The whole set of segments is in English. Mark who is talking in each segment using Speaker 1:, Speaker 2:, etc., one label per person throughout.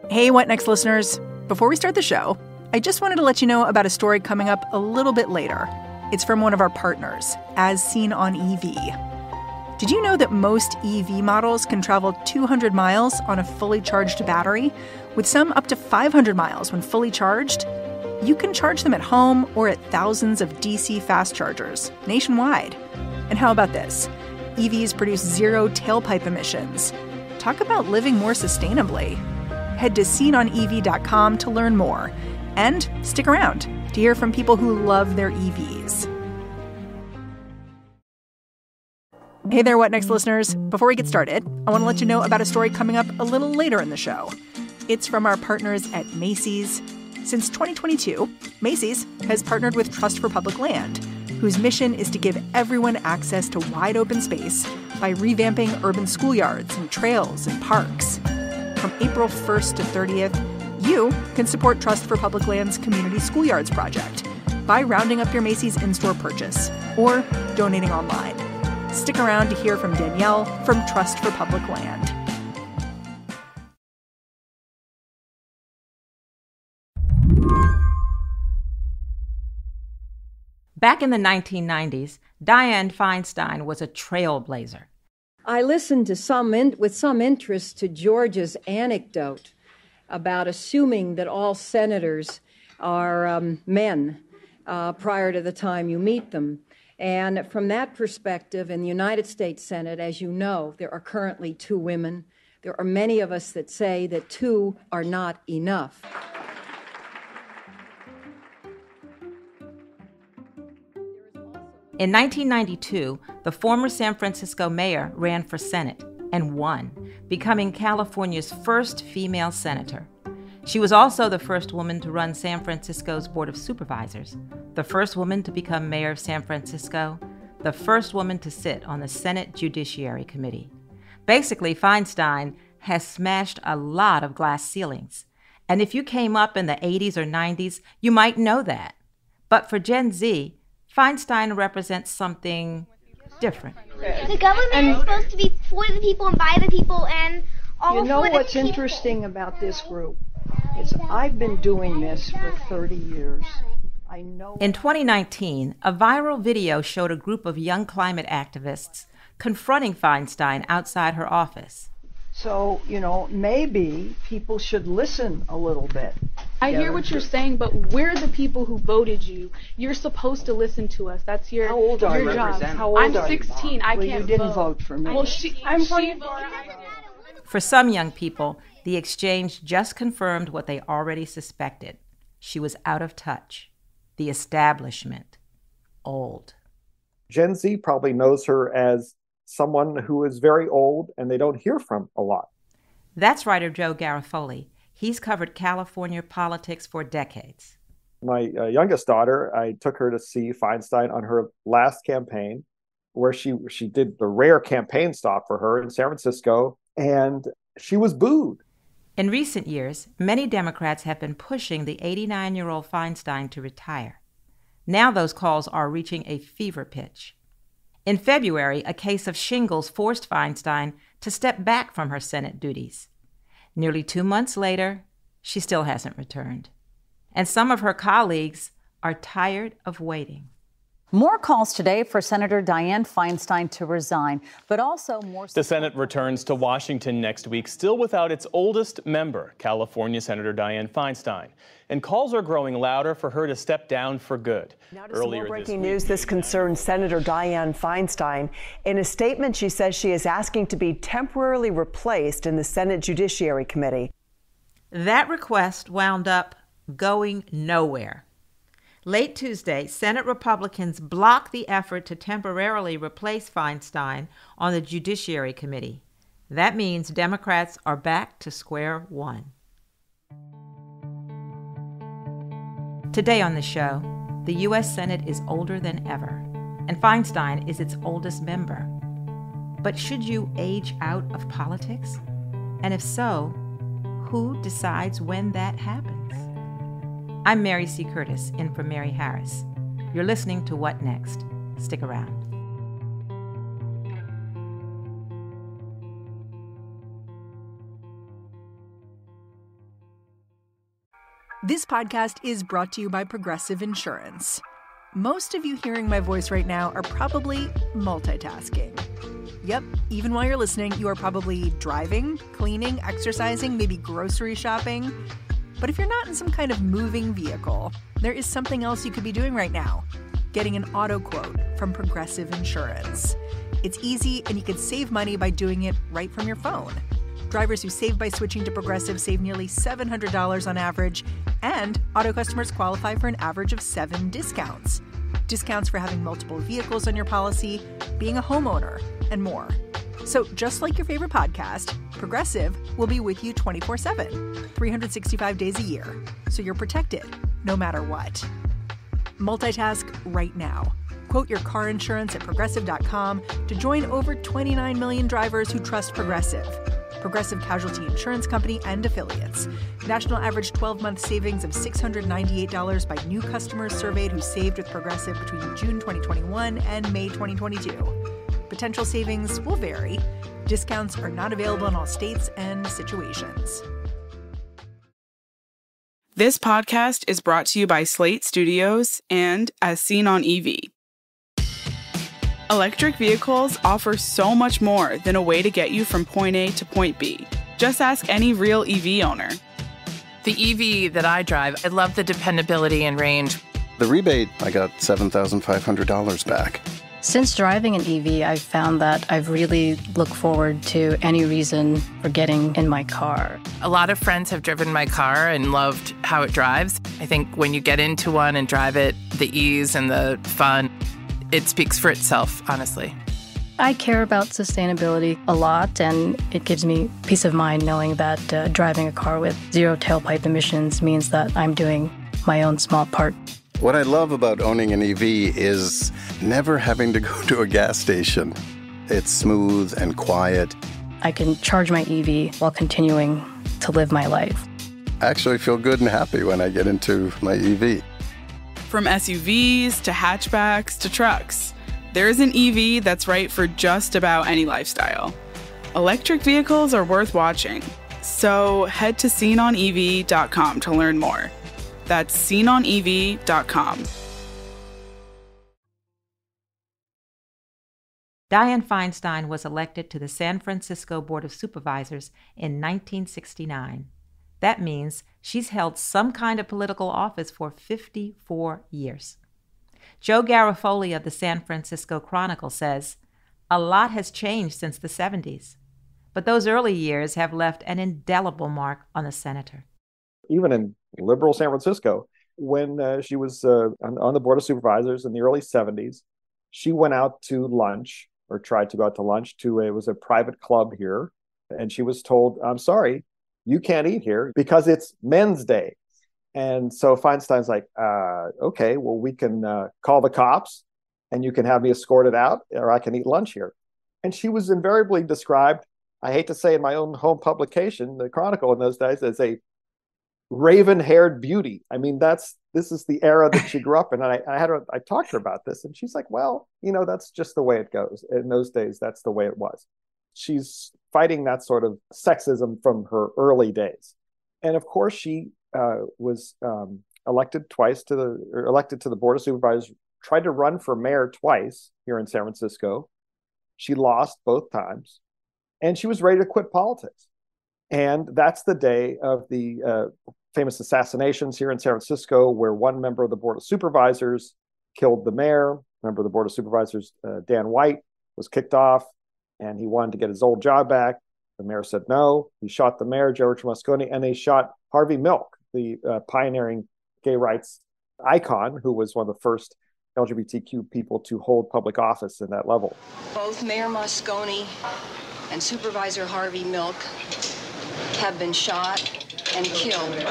Speaker 1: Hey, What Next listeners. Before we start the show, I just wanted to let you know about a story coming up a little bit later. It's from one of our partners, As Seen on EV. Did you know that most EV models can travel 200 miles on a fully charged battery, with some up to 500 miles when fully charged? You can charge them at home or at thousands of DC fast chargers nationwide. And how about this? EVs produce zero tailpipe emissions. Talk about living more sustainably. Head to seenonev.com to learn more. And stick around to hear from people who love their EVs. Hey there, What Next listeners. Before we get started, I want to let you know about a story coming up a little later in the show. It's from our partners at Macy's. Since 2022, Macy's has partnered with Trust for Public Land, whose mission is to give everyone access to wide open space by revamping urban schoolyards and trails and parks. From April 1st to 30th, you can support Trust for Public Land's Community Schoolyards project by rounding up your Macy's in-store purchase or donating online. Stick around to hear from Danielle from Trust for Public Land.
Speaker 2: Back in the 1990s, Dianne Feinstein was a trailblazer.
Speaker 3: I listened to with some interest to George's anecdote about assuming that all senators are men prior to the time you meet them. And from that perspective, in the United States Senate, as you know, there are currently 2 women. There are many of us that say that 2 are not enough.
Speaker 2: In 1992, the former San Francisco mayor ran for Senate and won, becoming California's first female senator. She was also the first woman to run San Francisco's Board of Supervisors, the first woman to become mayor of San Francisco, the first woman to sit on the Senate Judiciary Committee. Basically, Feinstein has smashed a lot of glass ceilings. And if you came up in the 80s or 90s, you might know that. But for Gen Z, Feinstein represents something different.
Speaker 4: The government is supposed to be for the people and by the people and all for the people.
Speaker 5: You know what's interesting about this group is I've been doing this for 30 years. I know.
Speaker 2: In 2019, a viral video showed a group of young climate activists confronting Feinstein outside her office.
Speaker 5: So, maybe people should listen a little bit.
Speaker 6: I hear what you're saying, but we're the people who voted you. You're supposed to listen to us. That's your
Speaker 5: How old are you?
Speaker 6: job.
Speaker 5: How old
Speaker 6: I'm
Speaker 5: are
Speaker 6: 16.
Speaker 5: You?
Speaker 6: I
Speaker 5: Well,
Speaker 6: can't
Speaker 5: you didn't vote for me.
Speaker 6: Well,
Speaker 5: I'm
Speaker 2: For some young people, the exchange just confirmed what they already suspected. She was out of touch. The establishment. Old.
Speaker 7: Gen Z probably knows her as someone who is very old and they don't hear from a lot.
Speaker 2: That's writer Joe Garofoli. He's covered California politics for decades.
Speaker 7: My youngest daughter, I took her to see Feinstein on her last campaign, where she did the rare campaign stop for her in San Francisco, and she was booed.
Speaker 2: In recent years, many Democrats have been pushing the 89-year-old Feinstein to retire. Now those calls are reaching a fever pitch. In February, a case of shingles forced Feinstein to step back from her Senate duties. Nearly 2 months later, she still hasn't returned. And some of her colleagues are tired of waiting.
Speaker 8: More calls today for Senator Dianne Feinstein to resign, but also more.
Speaker 9: The Senate returns to Washington next week, still without its oldest member, California Senator Dianne Feinstein. And calls are growing louder for her to step down for good.
Speaker 10: Now to some more breaking news. This concerns Senator Dianne Feinstein. In a statement, she says she is asking to be temporarily replaced in the Senate Judiciary Committee.
Speaker 2: That request wound up going nowhere. Late Tuesday, Senate Republicans blocked the effort to temporarily replace Feinstein on the Judiciary Committee. That means Democrats are back to square one. Today on the show, the U.S. Senate is older than ever, and Feinstein is its oldest member. But should you age out of politics? And if so, who decides when that happens? I'm Mary C. Curtis, in for Mary Harris. You're listening to What Next? Stick around.
Speaker 1: This podcast is brought to you by Progressive Insurance. Most of you hearing my voice right now are probably multitasking. Yep, even while you're listening, you are probably driving, cleaning, exercising, maybe grocery shopping. But if you're not in some kind of moving vehicle, there is something else you could be doing right now. Getting an auto quote from Progressive Insurance. It's easy and you can save money by doing it right from your phone. Drivers who save by switching to Progressive save nearly $700 on average, and auto customers qualify for an average of 7 discounts. Discounts for having multiple vehicles on your policy, being a homeowner, and more. So just like your favorite podcast, Progressive will be with you 24/7, 365 days a year, so you're protected no matter what. Multitask right now. Quote your car insurance at Progressive.com to join over 29 million drivers who trust Progressive. Progressive Casualty Insurance Company and Affiliates. National average 12-month savings of $698 by new customers surveyed who saved with Progressive between June 2021 and May 2022. Potential savings will vary. Discounts are not available in all states and situations.
Speaker 11: This podcast is brought to you by Slate Studios and As Seen on EV. Electric vehicles offer so much more than a way to get you from point A to point B. Just ask any real EV owner.
Speaker 12: The EV that I drive, I love the dependability and range.
Speaker 13: The rebate, I got $7,500 back.
Speaker 14: Since driving an EV, I've found that I've really looked forward to any reason for getting in my car.
Speaker 12: A lot of friends have driven my car and loved how it drives. I think when you get into one and drive it, the ease and the fun, it speaks for itself, honestly.
Speaker 14: I care about sustainability a lot, and it gives me peace of mind knowing that driving a car with zero tailpipe emissions means that I'm doing my own small part.
Speaker 13: What I love about owning an EV is never having to go to a gas station. It's smooth and quiet.
Speaker 14: I can charge my EV while continuing to live my life.
Speaker 13: I actually feel good and happy when I get into my EV.
Speaker 11: From SUVs to hatchbacks to trucks, there's an EV that's right for just about any lifestyle. Electric vehicles are worth watching, so head to seenonev.com to learn more. That's seenonev.com.
Speaker 2: Dianne Feinstein was elected to the San Francisco Board of Supervisors in 1969. That means she's held some kind of political office for 54 years. Joe Garofoli of the San Francisco Chronicle says, a lot has changed since the 70s, but those early years have left an indelible mark on the senator.
Speaker 7: Even in liberal San Francisco, when she was on the Board of Supervisors in the early 70s, she went out to lunch, or tried to go out to lunch, it was a private club here, and she was told, I'm sorry, you can't eat here because it's Men's Day. And so Feinstein's like, okay, well, we can call the cops and you can have me escorted out, or I can eat lunch here. And she was invariably described, I hate to say in my own home publication, the Chronicle in those days, as a raven-haired beauty. I mean, this is the era that she grew up in. And I talked to her about this, and she's like, well, that's just the way it goes. In those days, that's the way it was. She's fighting that sort of sexism from her early days. And of course, she was elected to the Board of Supervisors, tried to run for mayor twice here in San Francisco. She lost both times, and she was ready to quit politics. And that's the day of the famous assassinations here in San Francisco, where one member of the Board of Supervisors killed the mayor. Member of the Board of Supervisors, Dan White, was kicked off, and he wanted to get his old job back. The mayor said no. He shot the mayor, George Moscone, and they shot Harvey Milk, the pioneering gay rights icon, who was one of the first LGBTQ people to hold public office in that level.
Speaker 15: Both Mayor Moscone and Supervisor Harvey Milk have been shot and killed.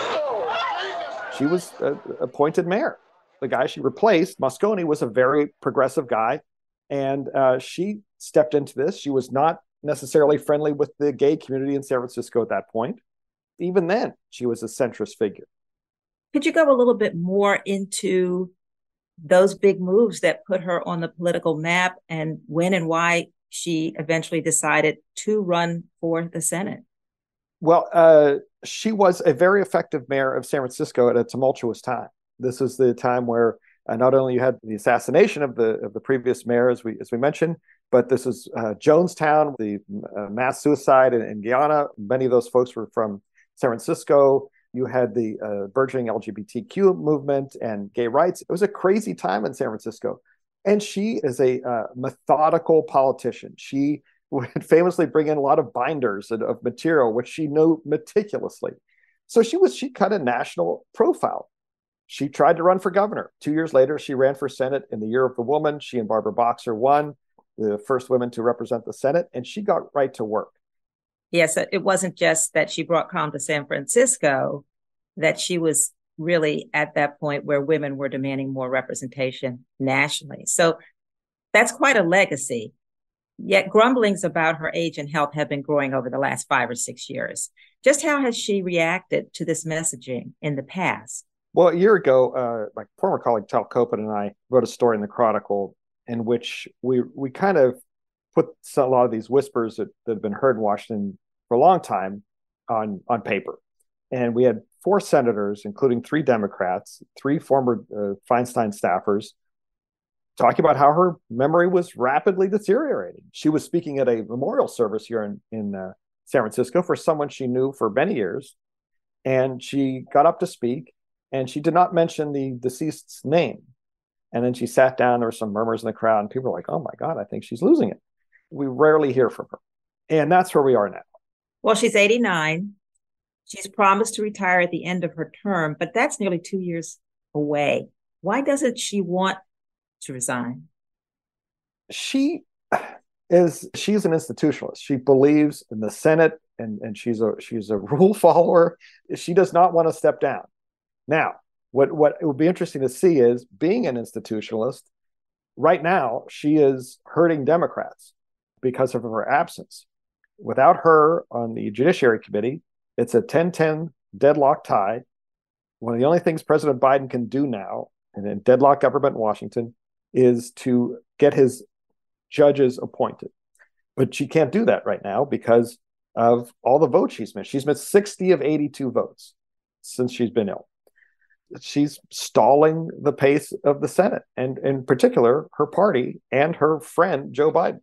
Speaker 7: She was appointed mayor. The guy she replaced, Moscone, was a very progressive guy, and she stepped into this. She was not necessarily friendly with the gay community in San Francisco at that point. Even then, she was a centrist figure.
Speaker 16: Could you go a little bit more into those big moves that put her on the political map, and when and why she eventually decided to run for the Senate?
Speaker 7: Well, she was a very effective mayor of San Francisco at a tumultuous time. This is the time where not only you had the assassination of the previous mayor, as we mentioned, but this is Jonestown, the mass suicide in Guyana. Many of those folks were from San Francisco. You had the burgeoning LGBTQ movement and gay rights. It was a crazy time in San Francisco. And she is a methodical politician. She would famously bring in a lot of binders of material, which she knew meticulously. So she cut a national profile. She tried to run for governor. 2 years later, she ran for Senate in the Year of the Woman. She and Barbara Boxer won, the first women to represent the Senate, and she got right to work.
Speaker 16: Yes, it wasn't just that she brought calm to San Francisco, that she was really at that point where women were demanding more representation nationally. So that's quite a legacy. Yet grumblings about her age and health have been growing over the last 5 or 6 years. Just how has she reacted to this messaging in the past?
Speaker 7: Well, a year ago, my former colleague Tal Copen and I wrote a story in the Chronicle in which we kind of put a lot of these whispers that have been heard in Washington for a long time on paper. And we had 4 senators, including 3 Democrats, 3 former Feinstein staffers, talking about how her memory was rapidly deteriorating. She was speaking at a memorial service here in San Francisco for someone she knew for many years. And she got up to speak, and she did not mention the deceased's name. And then she sat down. There were some murmurs in the crowd, and people were like, oh my God, I think she's losing it. We rarely hear from her. And that's where we are now.
Speaker 16: Well, she's 89. She's promised to retire at the end of her term, but that's nearly 2 years away. Why doesn't she want to resign?
Speaker 7: She's an institutionalist. She believes in the Senate, and she's a rule follower. She does not want to step down. Now, what it would be interesting to see is, being an institutionalist, right now she is hurting Democrats because of her absence. Without her on the Judiciary Committee, it's a 10-10 deadlock tie. One of the only things President Biden can do now, in a deadlock government in Washington, is to get his judges appointed. But she can't do that right now because of all the votes she's missed. She's missed 60 of 82 votes since she's been ill. She's stalling the pace of the Senate, and in particular, her party and her friend, Joe Biden.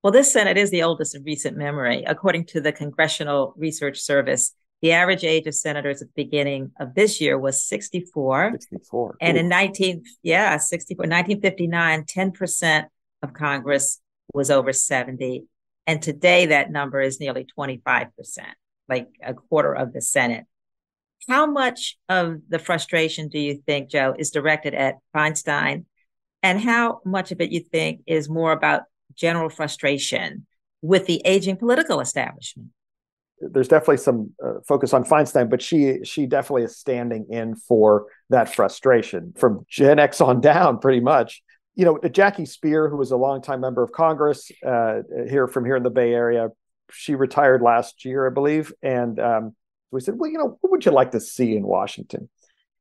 Speaker 16: Well, this Senate is the oldest in recent memory. According to the Congressional Research Service, the average age of senators at the beginning of this year was 64.
Speaker 7: 64.
Speaker 16: And in 1959, 10% of Congress was over 70. And today that number is nearly 25%, like a quarter of the Senate. How much of the frustration do you think, Joe, is directed at Feinstein? And how much of it you think is more about general frustration with the aging political establishment?
Speaker 7: There's definitely some focus on Feinstein, but she definitely is standing in for that frustration from Gen X on down, pretty much. You know, Jackie Spear, who was a longtime member of Congress here in the Bay Area, she retired last year, I believe. And we said, well, you know, what would you like to see in Washington?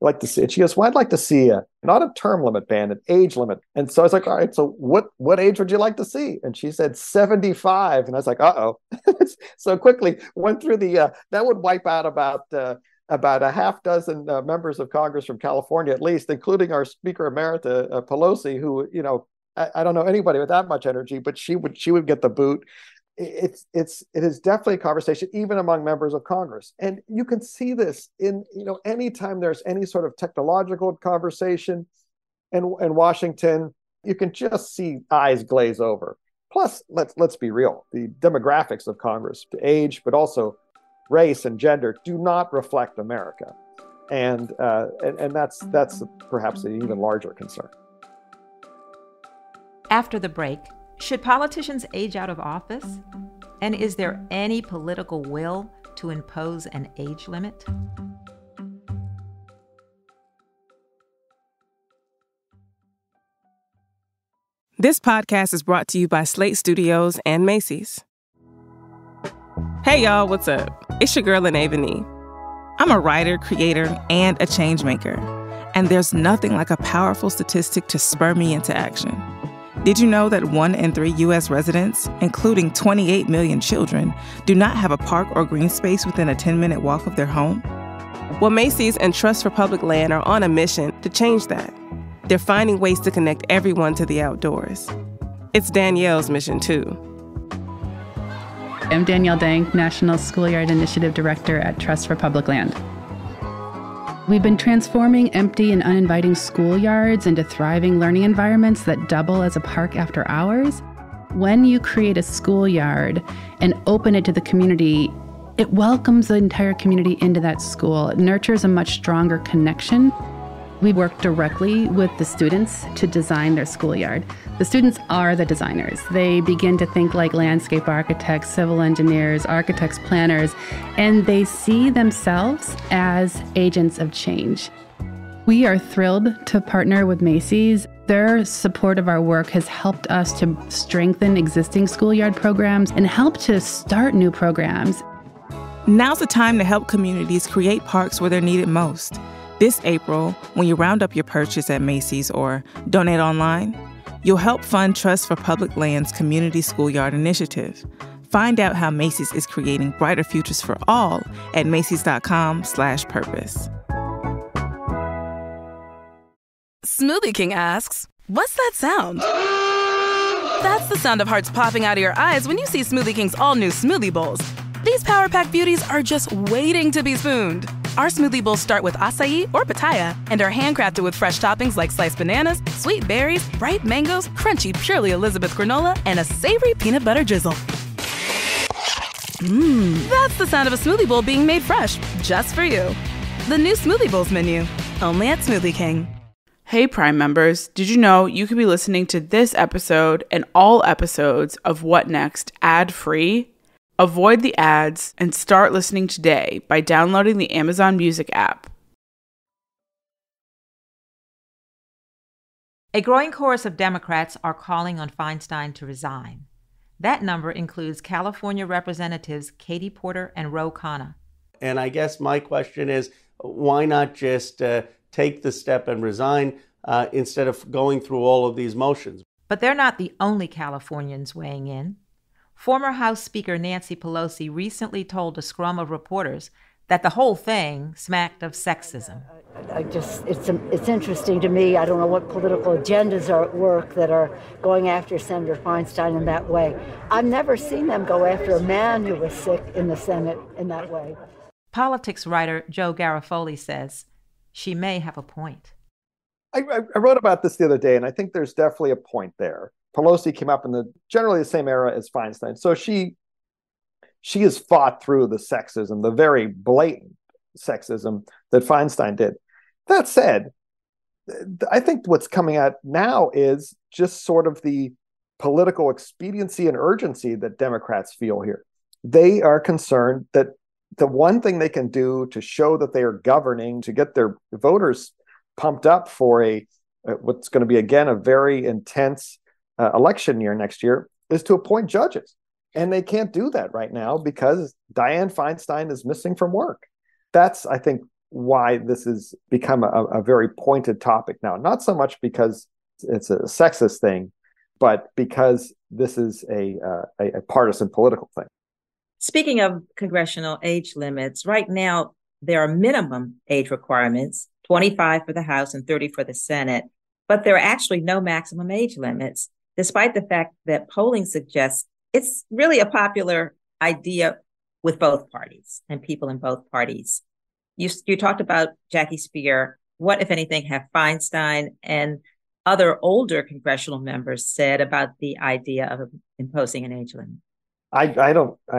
Speaker 7: Like to see it. She goes, well, I'd like to see not a term limit ban, an age limit. And so I was like, all right, so what age would you like to see? And she said 75. And I was like, uh-oh. So quickly went through that would wipe out about a half dozen members of Congress from California, at least, including our Speaker Emerita Pelosi, who, you know, I don't know anybody with that much energy, but she would get the boot. It is definitely a conversation, even among members of Congress. And you can see this in, you know, anytime there's any sort of technological conversation in Washington, you can just see eyes glaze over. Plus, let's be real, the demographics of Congress, age, but also race and gender, do not reflect America. And that's perhaps an even larger concern.
Speaker 2: After the break, should politicians age out of office? And is there any political will to impose an age limit?
Speaker 17: This podcast is brought to you by Slate Studios and Macy's. Hey, y'all, what's up? It's your girl, Lene Vanille. I'm a writer, creator, and a change maker. And there's nothing like a powerful statistic to spur me into action. Did you know that 1 in 3 U.S. residents, including 28 million children, do not have a park or green space within a 10-minute walk of their home? Well, Macy's and Trust for Public Land are on a mission to change that. They're finding ways to connect everyone to the outdoors. It's Danielle's mission, too.
Speaker 18: I'm Danielle Dank, National Schoolyard Initiative Director at Trust for Public Land. We've been transforming empty and uninviting schoolyards into thriving learning environments that double as a park after hours. When you create a schoolyard and open it to the community, it welcomes the entire community into that school. It nurtures a much stronger connection. We work directly with the students to design their schoolyard. The students are the designers. They begin to think like landscape architects, civil engineers, architects, planners, and they see themselves as agents of change. We are thrilled to partner with Macy's. Their support of our work has helped us to strengthen existing schoolyard programs and help to start new programs.
Speaker 17: Now's the time to help communities create parks where they're needed most. This April, when you round up your purchase at Macy's or donate online, you'll help fund Trust for Public Land's Community Schoolyard Initiative. Find out how Macy's is creating brighter futures for all at macys.com/purpose.
Speaker 19: Smoothie King asks, what's that sound? That's the sound of hearts popping out of your eyes when you see Smoothie King's all-new smoothie bowls. These Power Pack beauties are just waiting to be spooned. Our smoothie bowls start with acai or pitaya and are handcrafted with fresh toppings like sliced bananas, sweet berries, ripe mangoes, crunchy Purely Elizabeth granola, and a savory peanut butter drizzle. That's the sound of a smoothie bowl being made fresh, just for you. The new Smoothie Bowls menu, only at Smoothie King.
Speaker 11: Hey Prime members, did you know you could be listening to this episode and all episodes of What Next ad-free? Avoid the ads and start listening today by downloading the Amazon Music app.
Speaker 2: A growing chorus of Democrats are calling on Feinstein to resign. That number includes California Representatives Katie Porter and Ro Khanna.
Speaker 20: And I guess my question is, why not just take the step and resign instead of going through all of these motions?
Speaker 2: But they're not the only Californians weighing in. Former House Speaker Nancy Pelosi recently told a scrum of reporters that the whole thing smacked of sexism.
Speaker 21: It's interesting to me. I don't know what political agendas are at work that are going after Senator Feinstein in that way. I've never seen them go after a man who was sick in the Senate in that way.
Speaker 2: Politics writer Joe Garofoli says she may have a point.
Speaker 7: I wrote about this the other day, and I think there's definitely a point there. Pelosi came up in generally the same era as Feinstein. So she has fought through the sexism, the very blatant sexism that Feinstein did. That said, I think what's coming out now is just sort of the political expediency and urgency that Democrats feel here. They are concerned that the one thing they can do to show that they are governing, to get their voters pumped up for what's going to be, again, a very intense election year next year, is to appoint judges. And they can't do that right now because Dianne Feinstein is missing from work. That's, I think, why this has become a very pointed topic now. Not so much because it's a sexist thing, but because this is a partisan political thing.
Speaker 16: Speaking of congressional age limits, right now there are minimum age requirements, 25 for the House and 30 for the Senate, but there are actually no maximum age limits, despite the fact that polling suggests it's really a popular idea with both parties and people in both parties. You talked about Jackie Speer. What, if anything, have Feinstein and other older congressional members said about the idea of imposing an age limit?
Speaker 7: I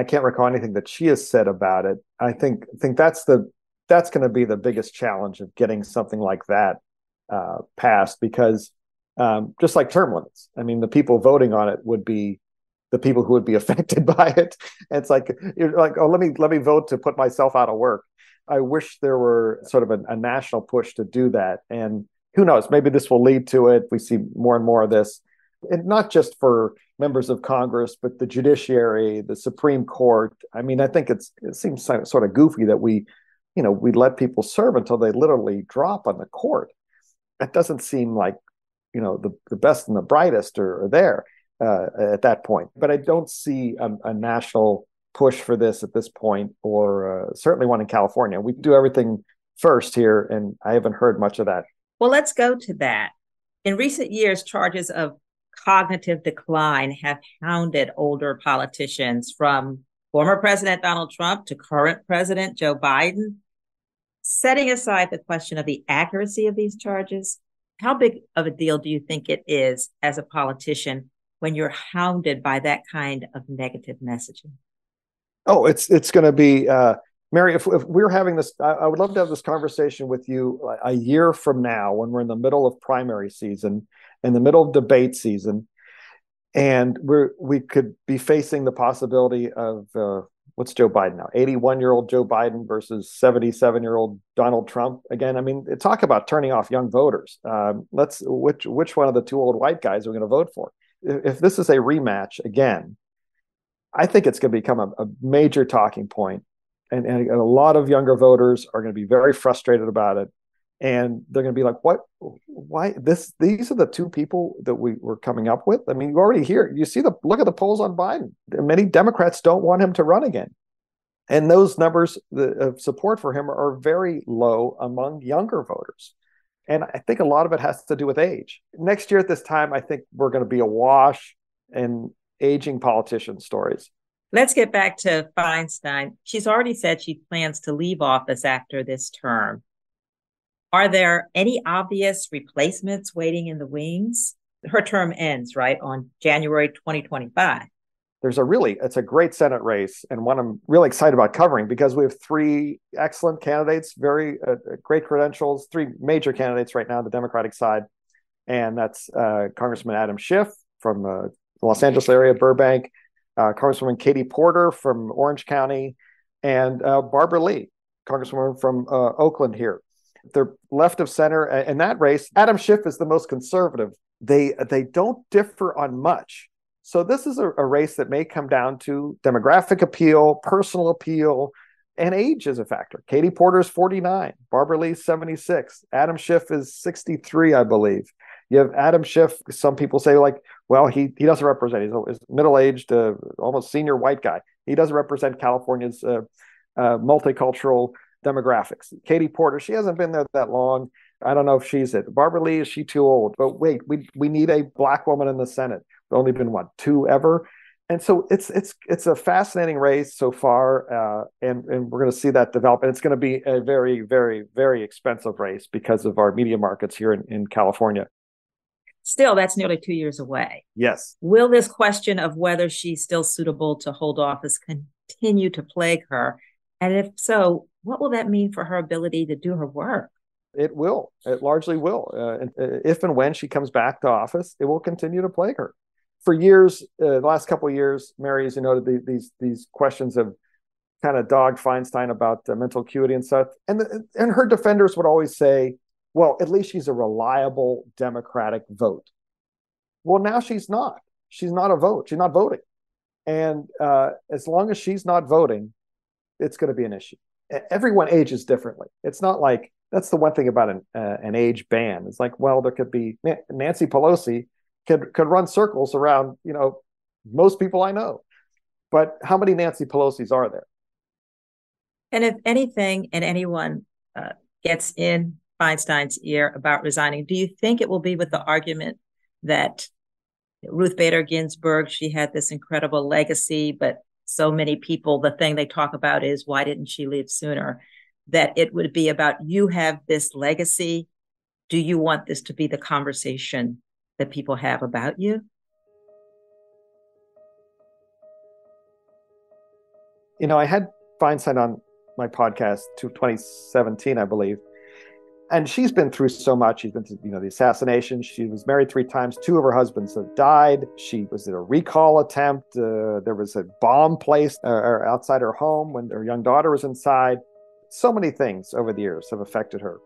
Speaker 7: can't recall anything that she has said about it. I think that's going to be the biggest challenge of getting something like that passed, because just like term limits, I mean, the people voting on it would be the people who would be affected by it. And it's like, you're like, oh, let me vote to put myself out of work. I wish there were sort of a national push to do that. And who knows, maybe this will lead to it. We see more and more of this, and not just for members of Congress, but the judiciary, the Supreme Court. I mean, I think it seems sort of goofy that we let people serve until they literally drop on the court. That doesn't seem like the best and the brightest are there at that point. But I don't see a national push for this at this point, or certainly one in California. We do everything first here, and I haven't heard much of that.
Speaker 16: Well, let's go to that. In recent years, charges of cognitive decline have hounded older politicians, from former President Donald Trump to current President Joe Biden. Setting aside the question of the accuracy of these charges, how big of a deal do you think it is as a politician when you're hounded by that kind of negative messaging?
Speaker 7: Oh, it's going to be, Mary, if we're having this, I would love to have this conversation with you a year from now, when we're in the middle of primary season, in the middle of debate season, and we could be facing the possibility of, what's Joe Biden now? 81-year-old Joe Biden versus 77-year-old Donald Trump. Again, I mean, talk about turning off young voters. Which one of the two old white guys are we going to vote for? If this is a rematch again, I think it's going to become a major talking point. And a lot of younger voters are going to be very frustrated about it. And they're going to be like, what? Why this? These are the two people that we were coming up with. I mean, you already hear, you see look at the polls on Biden. Many Democrats don't want him to run again. And those numbers of support for him are very low among younger voters. And I think a lot of it has to do with age. Next year at this time, I think we're going to be awash in aging politician stories.
Speaker 16: Let's get back to Feinstein. She's already said she plans to leave office after this term. Are there any obvious replacements waiting in the wings? Her term ends, right, on January 2025.
Speaker 7: It's a great Senate race, and one I'm really excited about covering, because we have three excellent candidates, very great credentials, three major candidates right now on the Democratic side. And that's Congressman Adam Schiff from the Los Angeles area, Burbank, Congresswoman Katie Porter from Orange County, and Barbara Lee, Congresswoman from Oakland here. They're left of center in that race. Adam Schiff is the most conservative. They don't differ on much. So this is a race that may come down to demographic appeal, personal appeal, and age is a factor. Katie Porter is 49. Barbara Lee is 76. Adam Schiff is 63, I believe. You have Adam Schiff. Some people say, like, well, he doesn't represent. He's middle-aged, almost senior white guy. He doesn't represent California's multicultural demographics. Katie Porter, she hasn't been there that long. I don't know if she's it. Barbara Lee, is she too old? But wait, we need a Black woman in the Senate. There's only been, two ever? And so it's a fascinating race so far, and we're going to see that develop. And it's going to be a very, very, very expensive race because of our media markets here in California.
Speaker 16: Still, that's nearly 2 years away.
Speaker 7: Yes.
Speaker 16: Will this question of whether she's still suitable to hold office continue to plague her? And if so, what will that mean for her ability to do her work?
Speaker 7: It will. It largely will. If and when she comes back to office, it will continue to plague her. For years, the last couple of years, Mary, as you know, these questions have kind of dogged Feinstein about mental acuity and stuff. And her defenders would always say, well, at least she's a reliable Democratic vote. Well, now she's not. She's not a vote. She's not voting. And as long as she's not voting, it's going to be an issue. Everyone ages differently. It's not like, that's the one thing about an age ban. It's like, well, there could be Nancy Pelosi could run circles around, most people I know. But how many Nancy Pelosi's are there?
Speaker 16: And if anything and anyone gets in Feinstein's ear about resigning, do you think it will be with the argument that Ruth Bader Ginsburg, she had this incredible legacy, but so many people, the thing they talk about is, why didn't she leave sooner? That it would be about, you have this legacy. Do you want this to be the conversation that people have about you?
Speaker 7: I had Feinstein on my podcast to 2017, I believe. And she's been through so much. She's been through, the assassination. She was married 3 times. 2 of her husbands have died. She was in a recall attempt. There was a bomb placed outside her home when her young daughter was inside. So many things over the years have affected her.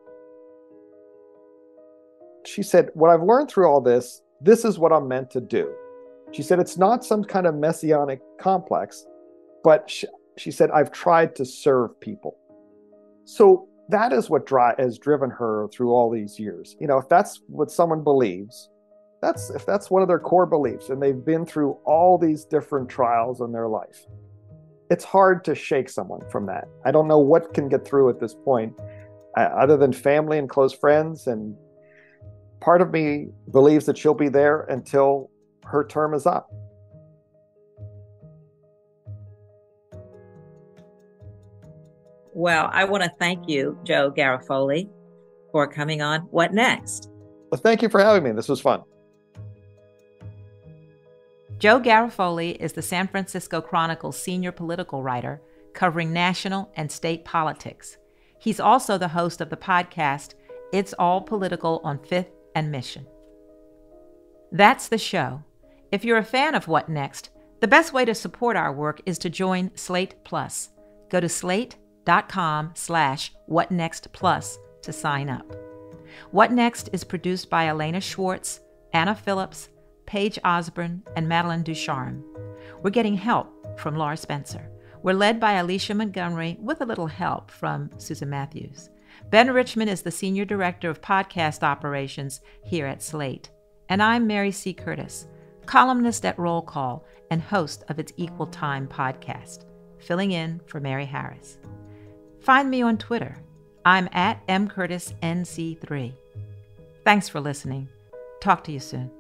Speaker 7: She said, what I've learned through all this is what I'm meant to do. She said, it's not some kind of messianic complex, but she said, I've tried to serve people. So that is what has driven her through all these years. If that's what someone believes, that's one of their core beliefs, and they've been through all these different trials in their life, it's hard to shake someone from that. I don't know what can get through at this point, other than family and close friends. And part of me believes that she'll be there until her term is up.
Speaker 16: Well, I want to thank you, Joe Garofoli, for coming on What Next?
Speaker 7: Well, thank you for having me. This was fun.
Speaker 2: Joe Garofoli is the San Francisco Chronicle senior political writer covering national and state politics. He's also the host of the podcast, It's All Political on Fifth and Mission. That's the show. If you're a fan of What Next, the best way to support our work is to join Slate Plus. Go to slate.com/whatnextplus to sign up. What Next is produced by Elena Schwartz, Anna Phillips, Paige Osborne, and Madeline Ducharme. We're getting help from Laura Spencer. We're led by Alicia Montgomery with a little help from Susan Matthews. Ben Richmond is the Senior Director of Podcast Operations here at Slate. And I'm Mary C. Curtis, columnist at Roll Call and host of its Equal Time podcast, filling in for Mary Harris. Find me on Twitter. I'm at mcurtisnc3. Thanks for listening. Talk to you soon.